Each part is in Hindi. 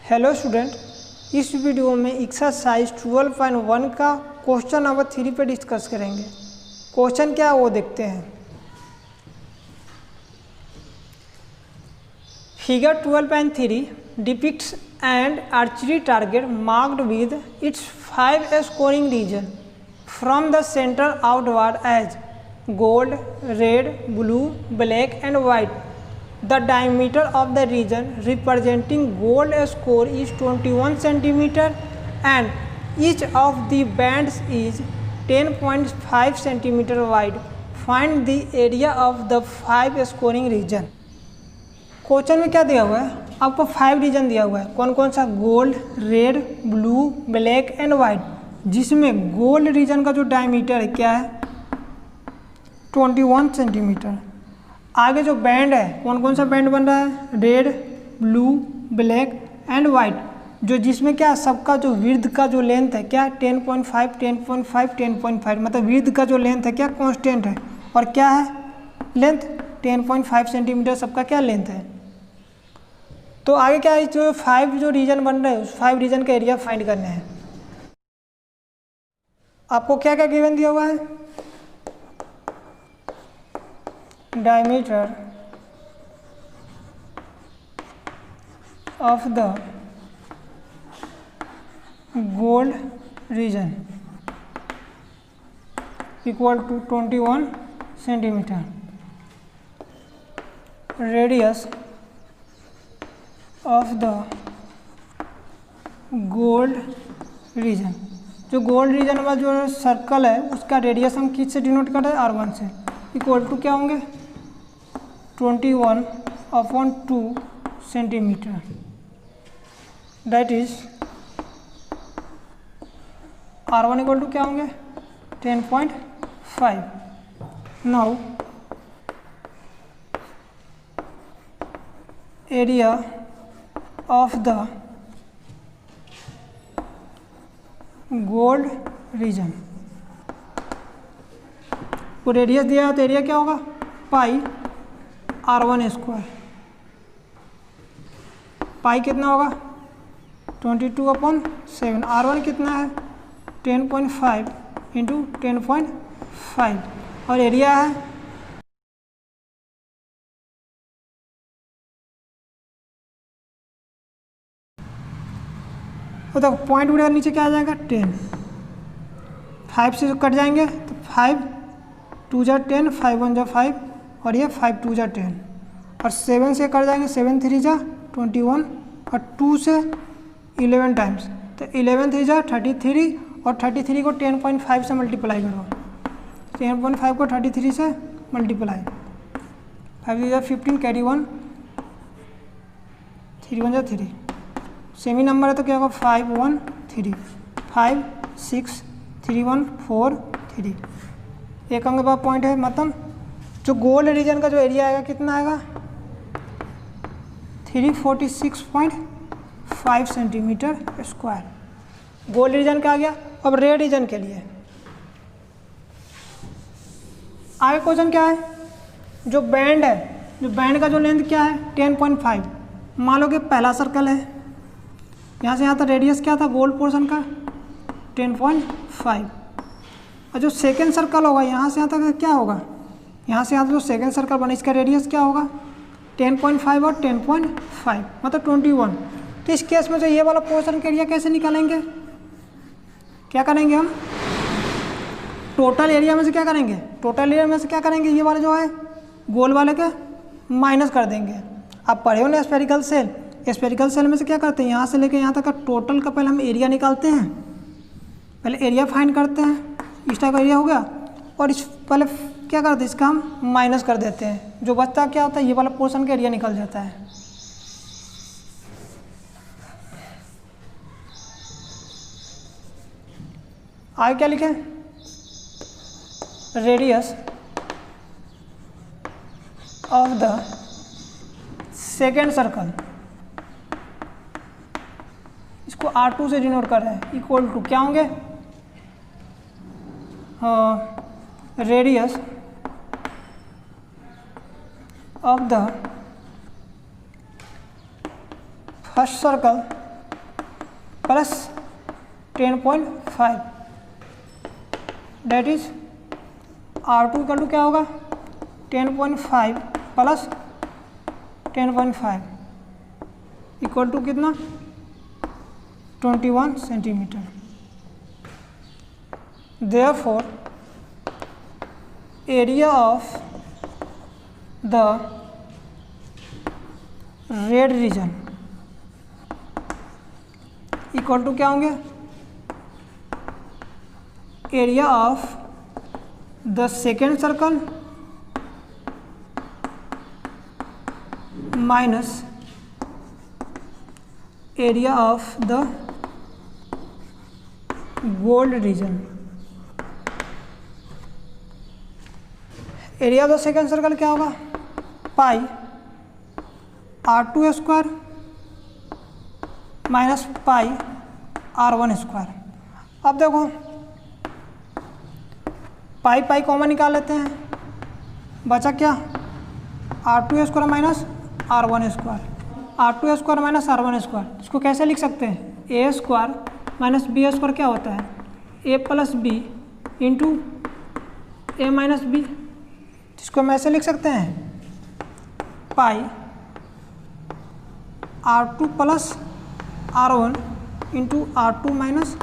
हेलो स्टूडेंट, इस वीडियो में एक्सरसाइज 12.1 का क्वेश्चन नंबर 3 पे डिस्कस करेंगे। क्वेश्चन क्या है वो देखते हैं। Figure 12.3 depicts and archery target marked with its 5 scoring region from the centre outward as gold, red, blue, black and white. The diameter of the region representing gold score is 21 cm and each of the bands is 10.5 cm wide. Find the area of the 5 scoring region. Question में क्या दिया हुआ है? आपको 5 रीजन दिया हुआ है। कौन कौन सा? Gold, red, blue, black and white, जिसमें गोल्ड रीजन का जो डायमीटर है क्या है? 21 सेंटीमीटर। आगे जो बैंड है, कौन कौन सा बैंड बन रहा है? Red, blue, black and white, जो जिसमें क्या सबका जो विड्थ का जो लेंथ है क्या? 10.5 10.5 10.5, मतलब विड्थ का जो लेंथ है क्या? कांस्टेंट है। और क्या है लेंथ? 10.5 सेंटीमीटर सबका क्या लेंथ है। तो आगे क्या है, जो 5 जो रीजन बन रहे हैं उस 5 रीजन का एरिया फाइंड करने हैं। आपको क्या क्या गिवन दिया हुआ है? Diameter of the gold region equal to 21 centimeter. Radius of the gold region, जो गोल्ड रीजन वाला जो सर्कल है उसका रेडियस हम किस से डिनोट कर रहे हैं? R1 से। इक्वल टू क्या होंगे? 21/2 centimetre, that is R1 equal to क्या होंगे? 10.5. Now area of the gold region, को रेडियस दिया है तो एरिया क्या होगा? पाई R1 स्क्वायर। पाई कितना होगा? 22/7। R1 कितना है? 10.5 इंटू 10.5 और एरिया है तो पॉइंट उड़ेगा नीचे, क्या आ जाएगा? 10। 5 से कट जाएंगे तो 5 2 जा 10, 5 1 जा 5 और ये 5 2 जा 10 और 7 से कट जाएंगे, 7 3 जा 21 और 2 से 11 टाइम्स, तो 11 3 जा 33 और 33 को 10.5 से मल्टीप्लाई करो। 10.5 को 33 से मल्टीप्लाई, 5 3 जा 15, कैरी 1, 3 1 जा 3, सेमी नंबर है तो क्या होगा? 5 1 3, 5 6 3 1 4 3। एक अंक का पॉइंट है, मतलब जो गोल्ड रीजन का जो एरिया आएगा कितना आएगा? 346.5 सेंटीमीटर स्क्वायर। गोल्ड रीजन का आ गया। अब रेड रीजन के लिए आगे क्वेश्चन क्या है? जो बैंड है, जो बैंड का जो लेंथ क्या है? 10.5। मान लो कि पहला सर्कल है, यहाँ से यहाँ तक रेडियस क्या था गोल्ड पोर्शन का? 10.5। और जो सेकेंड सर्कल होगा यहाँ से यहाँ तक क्या होगा? यहाँ से यहाँ तक जो सेकेंड सर्कल बना इसका रेडियस क्या होगा? 10.5 और 10.5 मतलब 21। तो इस केस में जो ये वाला पोर्शन का एरिया कैसे निकालेंगे? क्या करेंगे हम? टोटल एरिया में से क्या करेंगे? टोटल एरिया में से क्या करेंगे? ये वाले जो है गोल वाले के माइनस कर देंगे। आप पढ़े हो ना स्फेरिकल सेल? स्फेरिकल सेल में से क्या करते हैं? यहाँ से लेके यहाँ तक का टोटल का पहले हम एरिया निकालते हैं, पहले एरिया फाइंड करते हैं। इस टाइप का एरिया हो गया और इस पहले क्या करते हैं? इसका हम माइनस कर देते हैं, जो बचता क्या होता है? ये वाला पोर्शन का एरिया निकल जाता है। आगे क्या लिखें? Radius of the second circle, इसको R2 से डिनोट कर रहे हैं, इक्वल टू क्या होंगे? Radius of the first circle plus 10.5 that is R2 equal to क्या होगा 10.5 प्लस 10.5 इक्वल टू कितना 21 centimetre. Therefore, area of the red region equal to क्या होंगे area of the second circle minus area of the gold region. Area of the second circle क्या होगा pi R2 square minus pi R1 square. अब देखो पाई पाई कॉमन निकाल लेते हैं, बचा क्या R2 square minus R1 square. R2 square minus R1 square इसको कैसे लिख सकते हैं ए स्क्वायर माइनस बी स्क्वायर क्या होता है ए प्लस बी इंटू ए माइनस बी। इसको हम ऐसे लिख सकते हैं पाई R2 plus R1 into R2 minus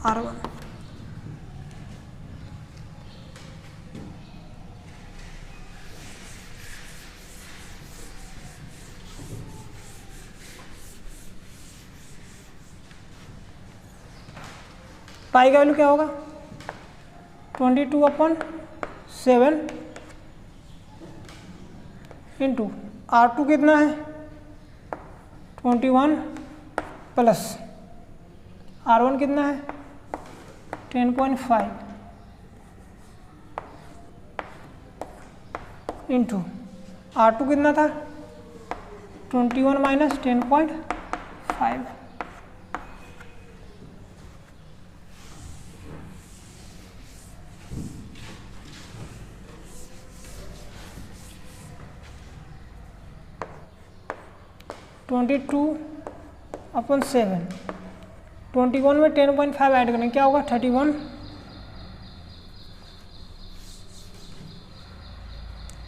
R1। पाई का वैल्यू क्या होगा 22/7 इंटू R2 कितना है 21 प्लस R1 कितना है 10.5 इंटू R2 कितना था 21 माइनस 10.5। ट्वेंटी 22/7 21 में 10.5 ऐड करें क्या होगा 31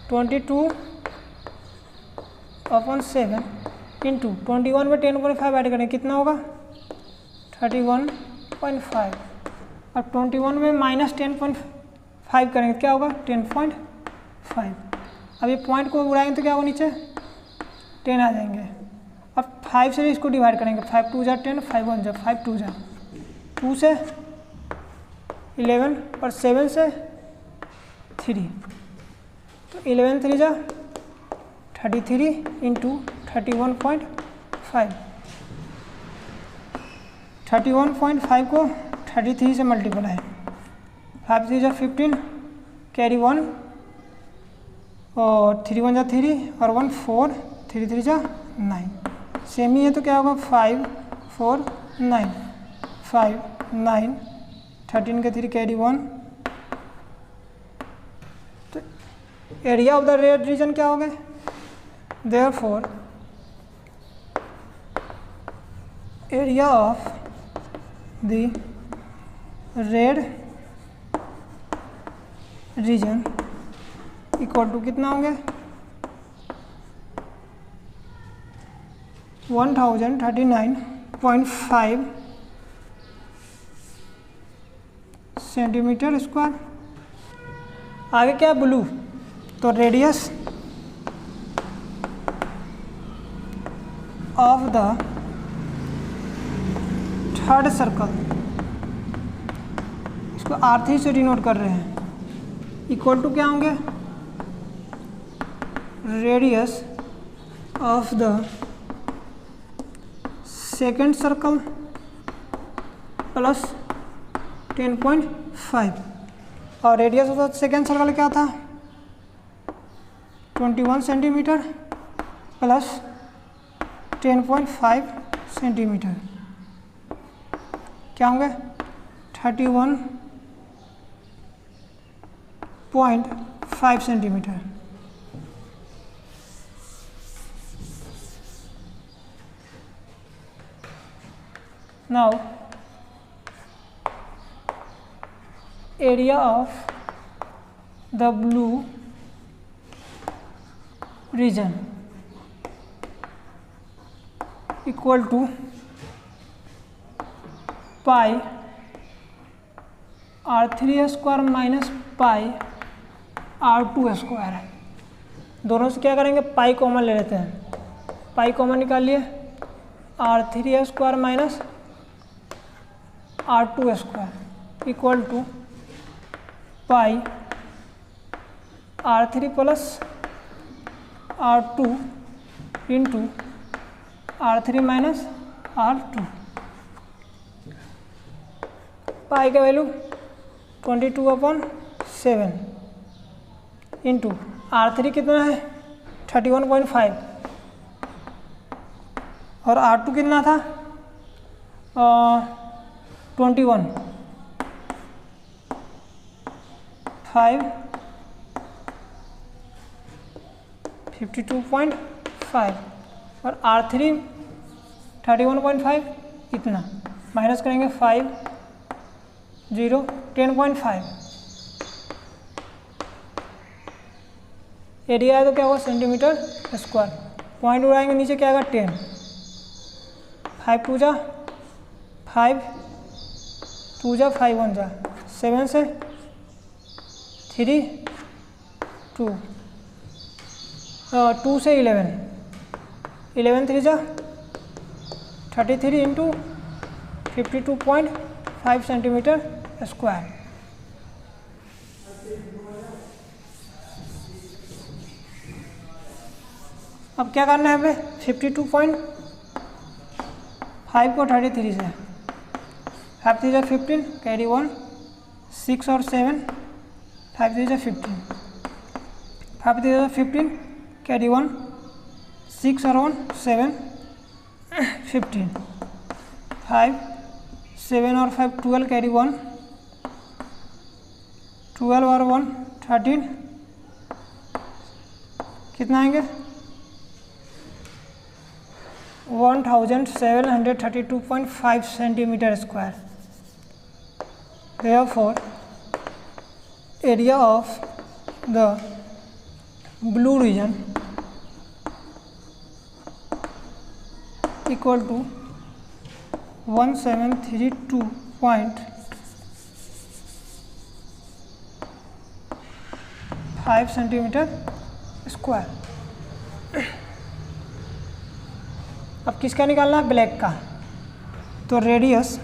22/7 इंटू 21 में 10.5 ऐड करें कितना होगा 31.5 और 21 में माइनस 10.5 करेंगे क्या होगा 10.5। अब ये पॉइंट को उड़ाएंगे तो क्या होगा नीचे 10 आ जाएंगे। अब 5 से इसको डिवाइड करेंगे 5 2 जा 10 5 1 जा 5 2 जा 2 से 11 और 7 से 3 तो 11 3 जा 33 इंटू 31.5 31.5 को 33 से मल्टीप्लाई 5 3 जा 15 कैरी 1 और 3 1 जा 3 और 1 4 3 3 जा 9 सेम ही है तो क्या होगा 5 4 9 5 9 13 के 3 कैरी 1 तो area of the red region क्या हो गए therefore area of the red region equal to कितना होंगे 1039.5 सेंटीमीटर स्क्वायर। आगे क्या ब्लू तो radius of the third circle इसको R3 से डिनोट कर रहे हैं इक्वल टू क्या होंगे radius of the second circle plus 10.5 और radius of the second circle क्या था 21 सेंटीमीटर प्लस 10.5 सेंटीमीटर क्या होंगे 31.5 centimetre. Now area of the blue region equal to pi R3 square minus pi R2 square है। दोनों से क्या करेंगे, पाई कॉमन ले लेते हैं, पाई कॉमन निकाल लिए, R3 square minus R2 square equal to pi R3 plus R2 into R3 minus R2। पाई का वैल्यू 22/7 इंटू R3 कितना है 31.5 और R2 कितना था 21 5 52.5 और R3 31.5 इतना, माइनस करेंगे 5 0 10.5। एरिया है तो क्या होगा सेंटीमीटर स्क्वायर, पॉइंट उड़ाएंगे नीचे क्या आएगा 10, 5 2 जा 5 2 जा 5 1 जा 7 से 3 2 2 से 11 3 जा 33 इंटू 52.5 सेंटीमीटर स्क्वायर। अब क्या करना है हमें 52.5 को 33 से 5 3 जा 15 कैरी 1 6 और 7 5 3 जा 15 5 3 जा 15 कैरी 1 6 और 1 7 15 5 7 और 5 12 कैरी 1 12 और 1 13 कितना आएंगे 1732.5 centimetre square. Therefore, area of the blue region equal to 1732.5 centimetre square. अब किसका निकालना है, ब्लैक का। तो radius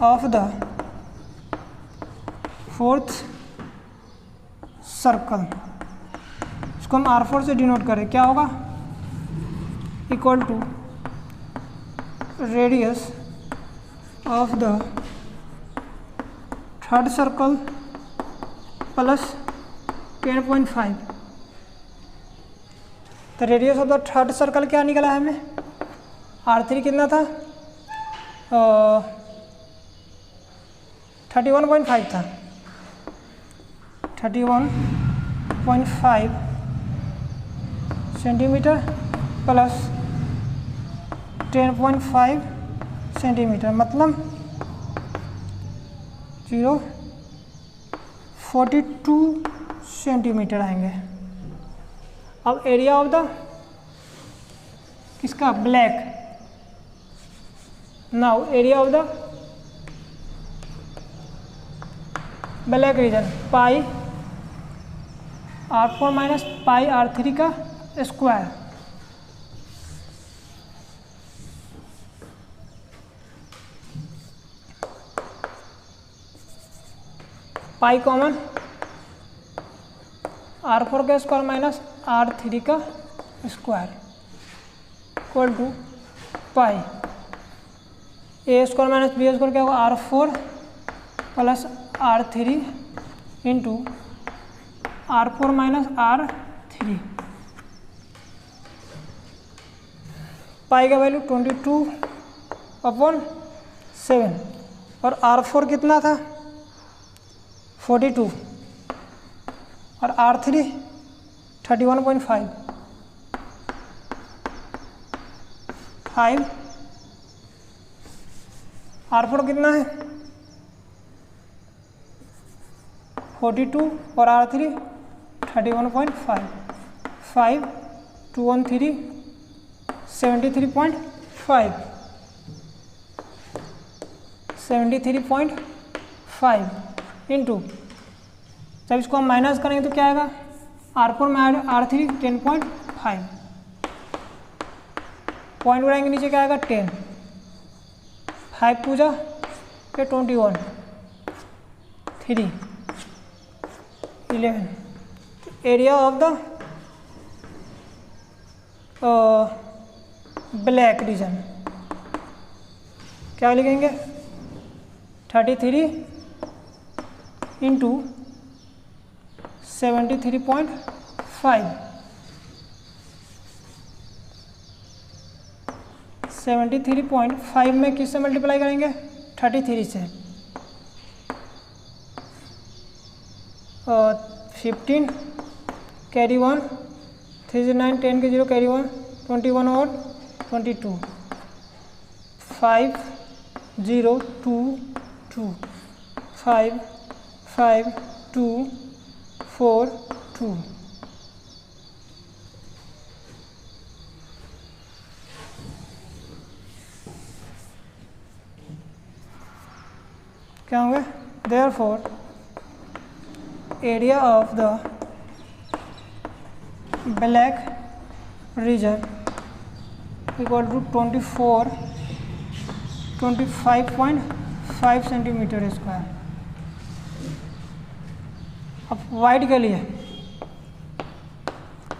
of the fourth circle, इसको हम R4 से डिनोट करें, क्या होगा equal to radius of the third circle plus 10.5। तो radius of the third circle क्या निकला है हमें, R3 कितना था 31.5 था, 31.5 सेंटीमीटर प्लस 10.5 सेंटीमीटर मतलब 42 सेंटीमीटर आएंगे। अब एरिया ऑफ द किसका, black. Now area of the black reason pi R4 minus pi R3 का स्क्वायर। पाई कॉमन, R4 का स्क्वायर माइनस R3 का square equal to pi A square minus B square क्या होगा R4 plus R3 into R4 minus R3। पाई का वैल्यू 22/7 और R4 कितना था 42 और R3 31.5 5, R4 कितना है 42 और R3 31.5, 5 213 73.5, 73.5 इंटू, जब इसको हम माइनस करेंगे तो क्या आएगा, R4 में R3 10.5, पॉइंट बढ़ाएंगे नीचे क्या आएगा 10, 5 पूजा फिर 21, 3, 11, area of the black reason क्या लिखेंगे 33 इंटू 73.5, 73.5 में किससे मल्टीप्लाई करेंगे 33 से, 15 कैरी 1, 3 9 10 के 0 कैरी 1, 21 और 22, 5 0 2 2, 5 5 2 4 2, क्या होंगे, therefore area of the black region equal to 25.5 centimetre square. अब वाइड के लिए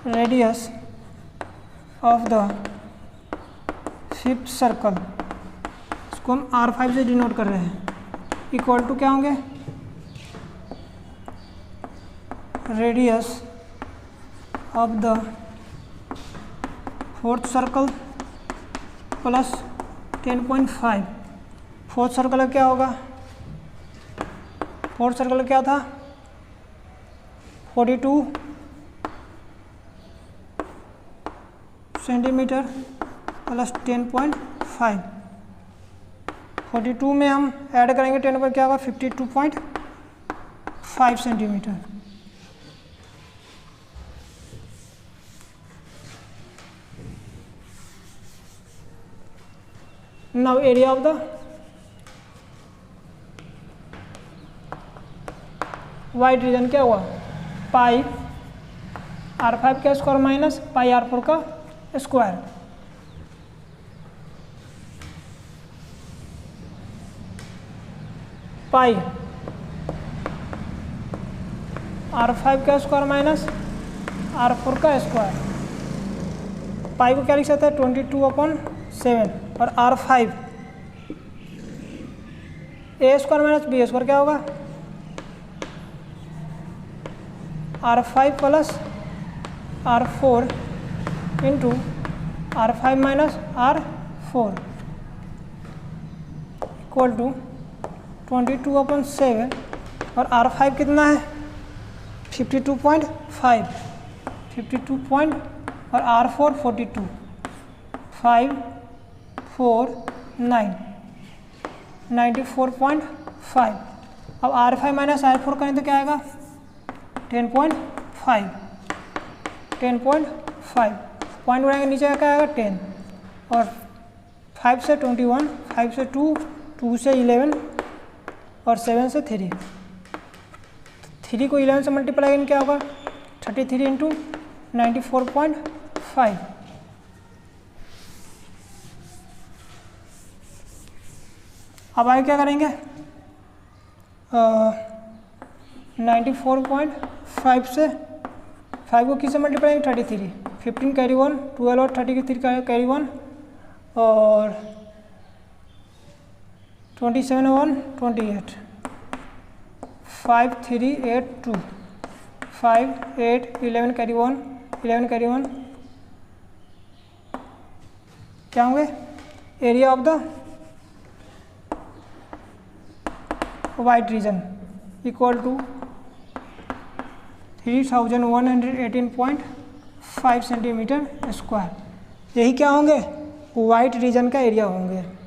radius of the fifth circle, इसको हम R5 से डिनोट कर रहे हैं, इक्वल टू क्या होंगे, radius of the fourth circle plus 10.5। Fourth circle क्या होगा, फोर्थ सर्कल क्या था 42 सेंटीमीटर प्लस 10.5, 42 में हम ऐड करेंगे 10 पर क्या होगा 52.5 centimetre. Now area of the white region क्या हुआ, पाई R5 का स्क्वायर माइनस पाई R4 का स्क्वायर, पाई R5 का स्क्वायर माइनस R4 का स्क्वायर, पाई को क्या लिख सकते हैं 22/7 और R5 A square minus B square क्या होगा R5 plus R4 into R5 minus R4 equal to 22/7 और R5 कितना है 52.5, 52 और R4 42, 5 4 9 94.5। अब R5 माइनस R4 करें तो क्या आएगा 10.5, 10.5 पॉइंट बढ़ाएंगे नीचे क्या आएगा 10 और 5 से 21, 5 से 2, 2 से 11 और 7 से 3, 3 को 11 से मल्टीप्लाई करेंगे क्या होगा 33 इंटू 94.5। अब आगे क्या करेंगे 94.5 से 5 को किससे मल्टीप्लाई करेंगे 33, 15 कैरी 1, 12 और 33 कैरी 1 और 27 1 28, 5 3 8 2, 5 8 11 कैरी 1, 11 कैरी 1 क्या होंगे, area of the white region equal to 3118.5 centimetre square. यही क्या होंगे वाइट रीजन का एरिया होंगे।